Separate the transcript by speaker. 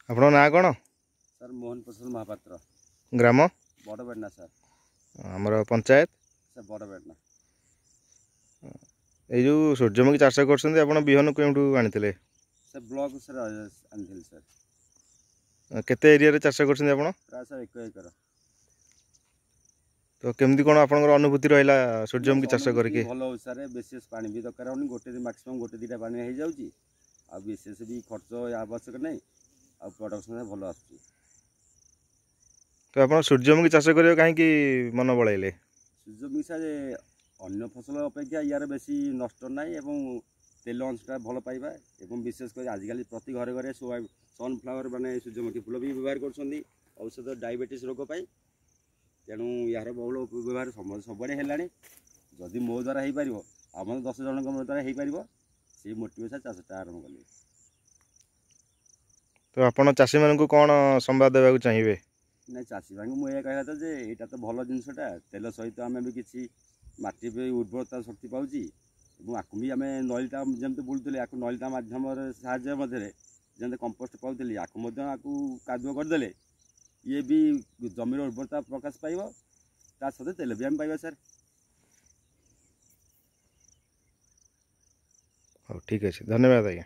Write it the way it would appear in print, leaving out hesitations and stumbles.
Speaker 1: आपणो ना कौन
Speaker 2: सर मोहन प्रसाद महापात्र
Speaker 1: ग्राम
Speaker 2: बड़बेड़ना सर
Speaker 1: आमर पंचायत
Speaker 2: सर बड़बेड़ना
Speaker 1: ये जो सूर्यमुखी चाष कर बिहन क्यों आनी
Speaker 2: सर ब्लॉक सर आनी सर
Speaker 1: केते एरिया रे चाष कर
Speaker 2: प्राय सर 1 एकर
Speaker 1: तो केमती कौन आप अनुभूति रहा सूर्यमुखी चाष करके
Speaker 2: भल हो सर विशेष पानी भी दरकार होनी गोटे मैक्सिमम गोटे 2टा पानी हो जाऊँगी आ विशेष भी खर्च आवश्यक नहीं आ प्रोडक्शन भल आसुची।
Speaker 1: तो आप सूर्यमुखी चाष कर कहीं मन बड़े
Speaker 2: सूर्यमुखी सर अन्य फसल अपेक्षा यार बेसी नष्ट नाई एवं तेल अंशटा भल पाइबा एवं विशेष कर आजिकल प्रति घरे घरे सनफ्लावर माने सूर्यमुखी फूल भी व्यवहार कर औषध डायबिटीज रोग पाई तेणु यार बहुल व्यवहार सबुआड़े है जदि मो द्वारा हो पार आम 10 जन द्वारा हो पार से मोटिवेशन चाषटा आरंभ कले।
Speaker 1: तो आप चाषी मानू कौन संवाद देवा चाहिए
Speaker 2: ना चाषी भाई मुझे कहवा था जे यहाँ तो भल जिनसटा तेल सहित आम भी किसी माटी भी उर्वरता शक्ति पाँच आपको भी आम नईटा जमी बुलूले आपको नईटा मध्यम साहाଯ୍य मध्य जमी कंपोस्ट पाऊली आपको कादुआ करदे ये भी जमीर उर्वरता प्रकाश पाइब ता सहित तेल भी आम पाइबा सर।
Speaker 1: हाँ ठीक है धन्यवाद आज्ञा।